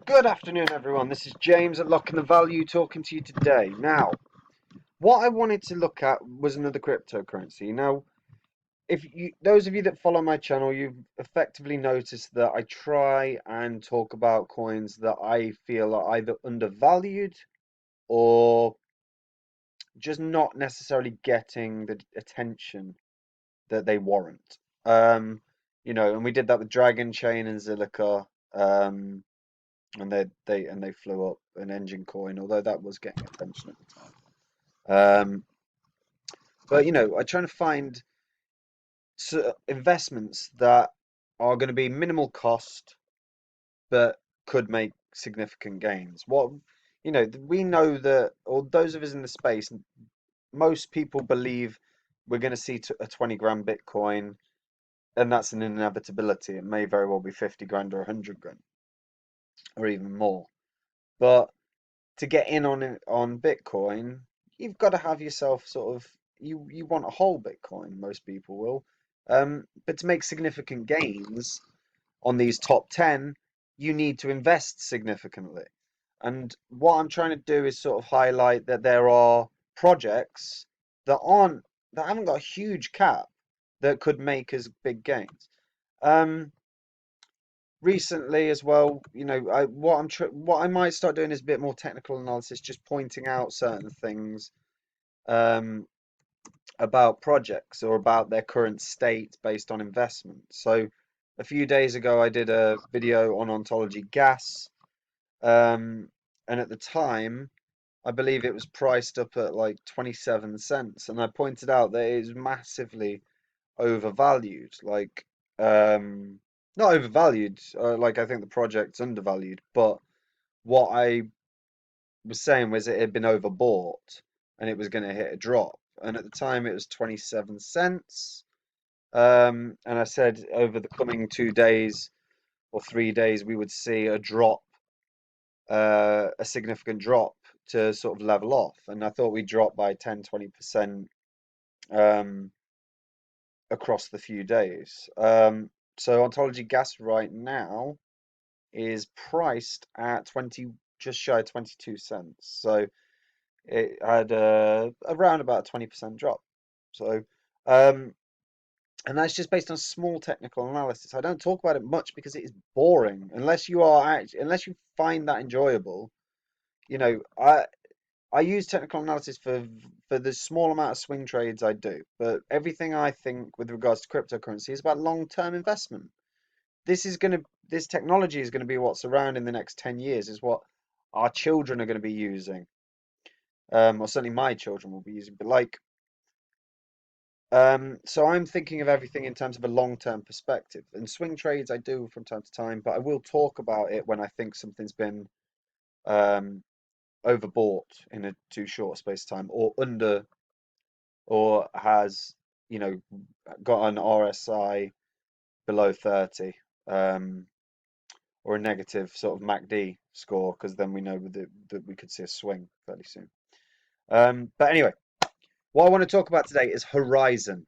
Good afternoon, everyone. This is James at Lock in the Value talking to you today. Now, what I wanted to look at was another cryptocurrency. Now, if you, those of you that follow my channel, you've effectively noticed that I try and talk about coins that I feel are either undervalued or just not necessarily getting the attention that they warrant. And we did that with Dragon Chain and Zilliqa. And they flew up an engine coin, although that was getting attention at the time. But I try to find investments that are going to be minimal cost, but could make significant gains. We know that, or those of us in the space, most people believe we're going to see a 20 grand Bitcoin, and that's an inevitability. It may very well be 50 grand or 100 grand, or even more. But to get in on Bitcoin, you've got to have yourself sort of you want a whole Bitcoin, most people will. But to make significant gains on these top 10, you need to invest significantly. And what I'm trying to do is sort of highlight that there are projects that haven't got a huge cap that could make us big gains. Recently as well, what I might start doing is a bit more technical analysis, just pointing out certain things um, about projects or about their current state based on investment. So a few days ago, I did a video on Ontology Gas, and at the time, I believe it was priced up at like 27 cents, and I pointed out that it is massively overvalued. Um, Not overvalued. Like I think the project's undervalued. But what I was saying was it had been overbought and it was going to hit a drop. And at the time, it was 27 cents. And I said over the coming 2 days or 3 days, we would see a drop, a significant drop to sort of level off. And I thought we'd drop by 10, 20% um, across the few days. So Ontology Gas right now is priced at 20, just shy of 22 cents. So it had around about a 20% drop. So, um, and that's just based on small technical analysis. I don't talk about it much because it is boring. Unless you find that enjoyable, you know, I I use technical analysis for the small amount of swing trades I do, but everything I think with regards to cryptocurrency is about long-term investment. This technology is gonna be what's around in the next 10 years, is what our children are going to be using. Or certainly my children will be using. But so I'm thinking of everything in terms of a long-term perspective. And swing trades I do from time to time, but I will talk about it when I think something's been um, overbought in a too short a space of time, or or has, you know, got an RSI below 30, um, or a negative sort of MACD score, because then we know that we could see a swing fairly soon. But anyway, what I want to talk about today is Horizen.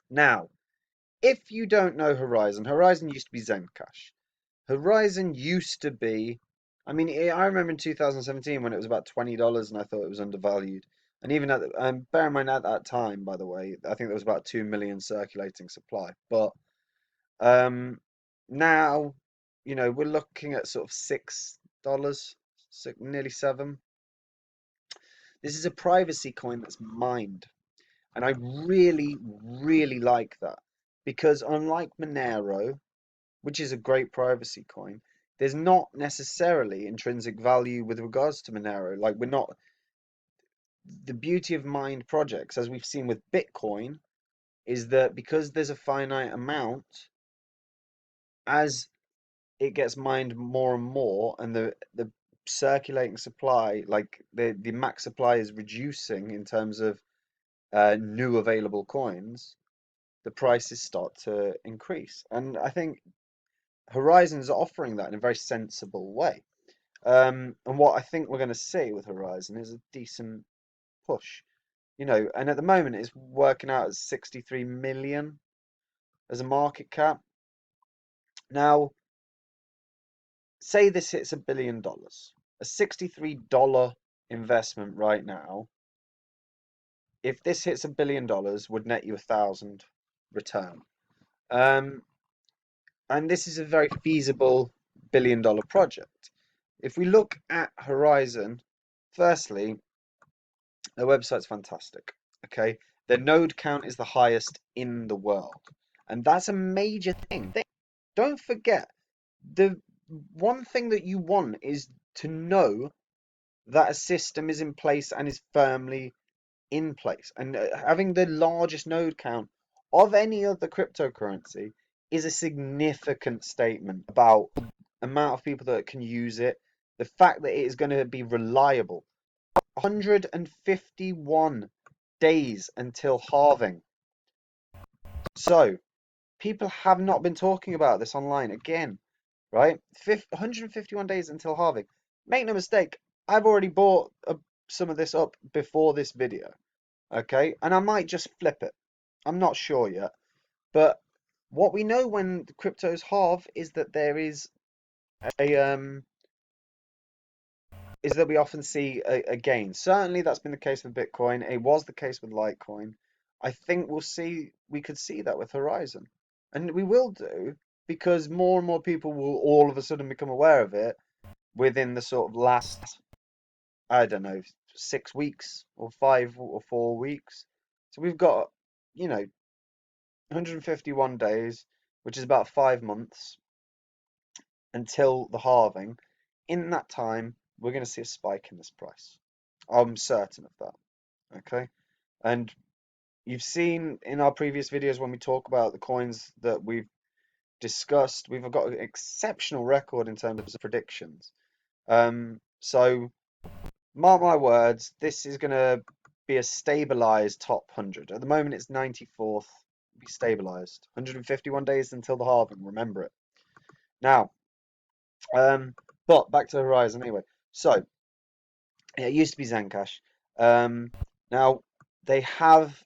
Now, if you don't know Horizen, Horizen used to be Zencash. Horizen used to be, I mean, I remember in 2017 when it was about $20 and I thought it was undervalued. And even bear in mind at that time, by the way, I think there was about 2 million circulating supply. But um, now, we're looking at sort of $6, nearly seven. This is a privacy coin that's mined. And I really, really like that because unlike Monero, which is a great privacy coin, there's not necessarily intrinsic value with regards to Monero. Like, we're not, the beauty of mined projects, as we've seen with Bitcoin, is that because there's a finite amount, as it gets mined more and more, and the circulating supply, like the max supply is reducing in terms of new available coins, the prices start to increase. And I think Horizen's offering that in a very sensible way. And what I think we're going to see with Horizen is a decent push, and at the moment it's working out as 63 million as a market cap. Now, say this hits $1 billion, a $63 investment right now. If this hits $1 billion, would net you 1,000 return. Um, and this is a very feasible $1 billion project. If we look at Horizen, firstly, their website's fantastic. Okay, their node count is the highest in the world, and that's a major thing. Don't forget, the one thing that you want is to know that a system is in place and is firmly in place. And having the largest node count of any other cryptocurrency is a significant statement about the amount of people that can use it, the fact that it is going to be reliable. 151 days until halving. So, people have not been talking about this online again, right? 151 days until halving. Make no mistake, I've already bought some of this up before this video, okay? And I might just flip it. I'm not sure yet. But what we know when the cryptos halve is that there is a is that we often see a gain. Certainly that's been the case with Bitcoin. It was the case with Litecoin. I think we could see that with Horizen. And we will do because more and more people will all of a sudden become aware of it within the sort of last, I don't know, 6 weeks or 5 or 4 weeks. So we've got, 151 days, which is about 5 months until the halving. In that time, we're going to see a spike in this price. I'm certain of that. Okay. And you've seen in our previous videos when we talk about the coins that we've discussed, we've got an exceptional record in terms of predictions. So mark my words, this is going to be a stabilized top 100. At the moment, it's 94th. Be stabilized. 151 days until the halving. Remember it. Now, but back to Horizen anyway. So it used to be Zencash. Now they have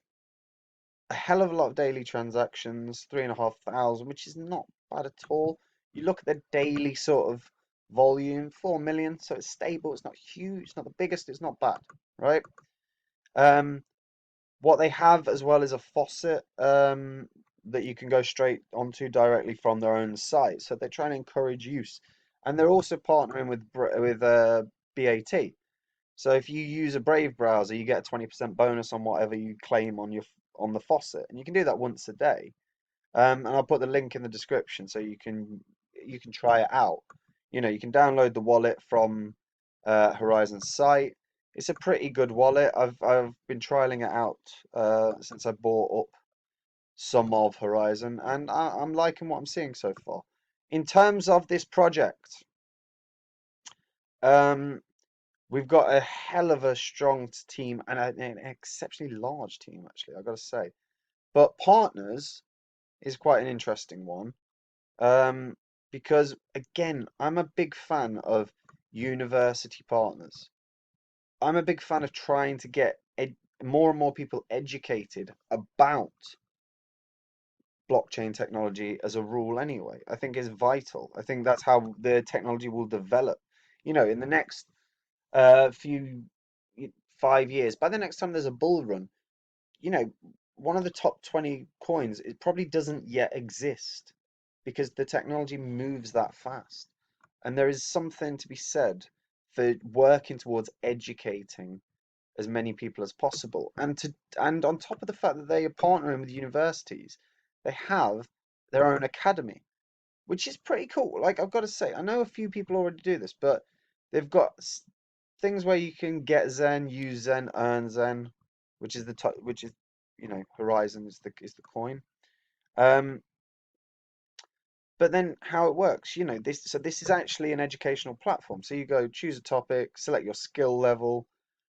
a hell of a lot of daily transactions, 3,500, which is not bad at all. You look at the daily sort of volume, 4 million, so it's stable. It's not huge. It's not the biggest. It's not bad, right? What they have as well is a faucet that you can go straight onto directly from their own site. So they're trying to encourage use, and they're also partnering with BAT. So if you use a Brave browser, you get a 20% bonus on whatever you claim on the faucet, and you can do that once a day. And I'll put the link in the description so you can try it out. You can download the wallet from Horizen's site. It's a pretty good wallet. I've been trialing it out since I bought up some of Horizen, and I'm liking what I'm seeing so far. In terms of this project, um, we've got a hell of a strong team and an exceptionally large team, actually, I've got to say. But partners is quite an interesting one. Because again, I'm a big fan of university partners. I'm a big fan of trying to get more and more people educated about blockchain technology as a rule anyway. I think is vital. I think that's how the technology will develop. In the next few 5 years, by the next time there's a bull run, you know, one of the top 20 coins, it probably doesn't yet exist because the technology moves that fast. And there is something to be said for working towards educating as many people as possible. And on top of the fact that they are partnering with universities, they have their own academy, which is pretty cool. Like I've got to say, I know a few people already do this, but they've got things where you can get Zen, use Zen, earn Zen, which is Horizen is the coin. But then how it works, this is actually an educational platform. So you go choose a topic, select your skill level,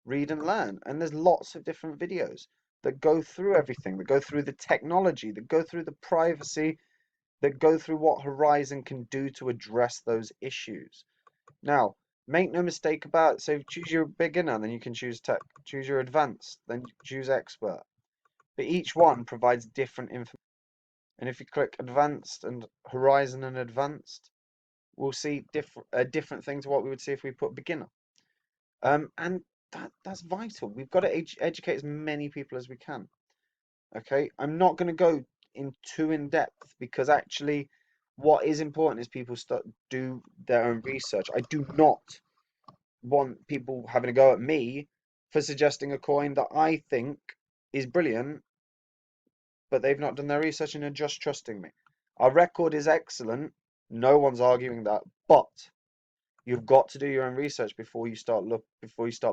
read and learn, and there's lots of different videos that go through everything, that go through the technology, that go through the privacy, that go through what Horizen can do to address those issues. Now, make no mistake about it. So choose your beginner, then you can choose tech. Choose your advanced, then choose expert. But each one provides different information. And if you click advanced and Horizen and advanced, we'll see different thing to what we would see if we put beginner. And that's vital. We've got to educate as many people as we can. Okay, I'm not going to go in depth because actually, what is important is people do their own research. I do not want people having a go at me for suggesting a coin that I think is brilliant, but they've not done their research and are just trusting me. Our record is excellent. No one's arguing that, but you've got to do your own research before you start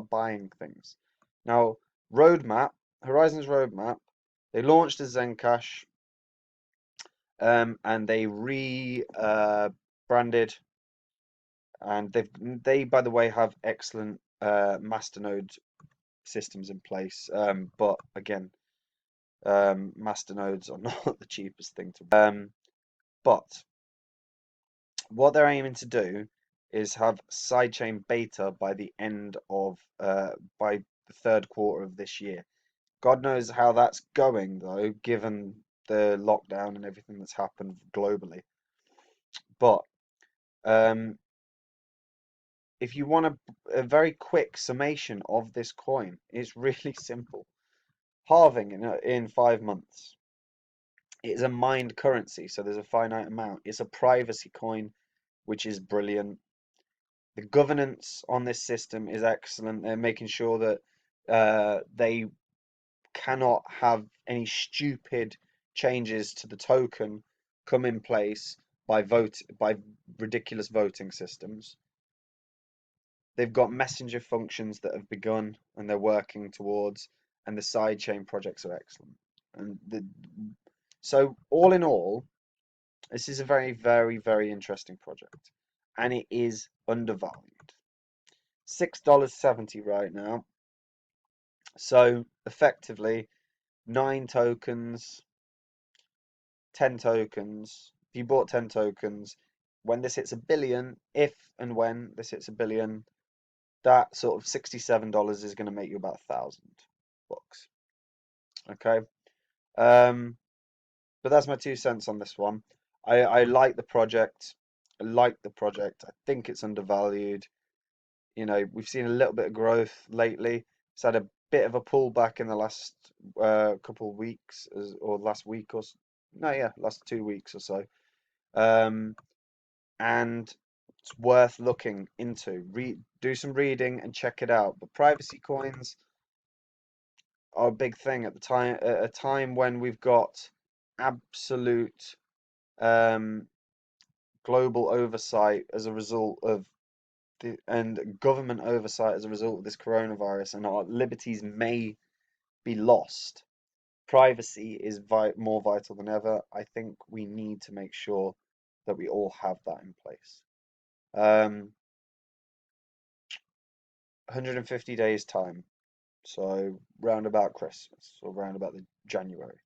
buying things. Now, roadmap, Horizen's roadmap, they launched as Zencash, and they branded, and they by the way have excellent masternode systems in place. But again, masternodes are not the cheapest thing to. But what they're aiming to do is have sidechain beta by the end of by the third quarter of this year. God knows how that's going though, given the lockdown and everything that's happened globally. But if you want a very quick summation of this coin, it's really simple. Halving in 5 months. It's a mined currency, so there's a finite amount. It's a privacy coin, which is brilliant. The governance on this system is excellent. They're making sure that they cannot have any stupid changes to the token come in place by ridiculous voting systems. They've got messenger functions that have begun and they're working towards, and the sidechain projects are excellent. So all in all, this is a very, very, very interesting project, and it is undervalued. $6.70 right now. So effectively, 9 tokens, 10 tokens. If you bought 10 tokens, when this hits a billion, if and when this hits a billion, that sort of $67 is going to make you about $1,000. Okay. But that's my 2 cents on this one. I like the project. I like the project. I think it's undervalued. You know, we've seen a little bit of growth lately. It's had a bit of a pullback in the last couple of weeks, or last week or no, yeah, last 2 weeks or so. And it's worth looking into. Do some reading and check it out. But privacy coins are a big thing at a time when we've got absolute global oversight as a result of and government oversight as a result of this coronavirus, and our liberties may be lost. Privacy is more vital than ever. I think we need to make sure that we all have that in place. 150 days time, so round about Christmas or round about the January.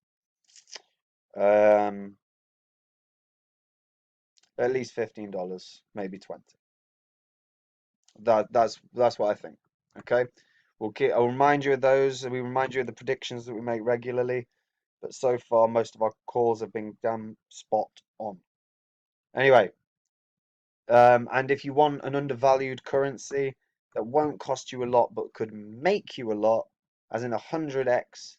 At least $15, maybe 20. That's what I think. Okay, I'll remind you of those. We remind you of the predictions that we make regularly, but so far most of our calls have been damn spot on. Anyway, and if you want an undervalued currency that won't cost you a lot but could make you a lot, as in 100x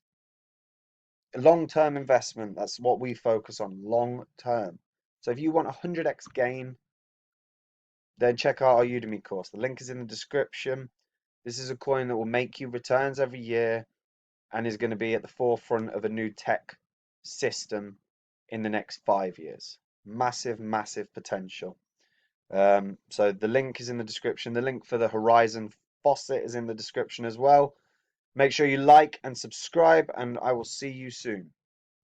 long-term investment, that's what we focus on, long term. So if you want 100x gain, then check out our Udemy course. The link is in the description. This is a coin that will make you returns every year and is going to be at the forefront of a new tech system in the next 5 years. Massive, massive potential. So the link is in the description. The link for the Horizen faucet is in the description as well. Make sure you like and subscribe, and I will see you soon.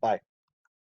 Bye.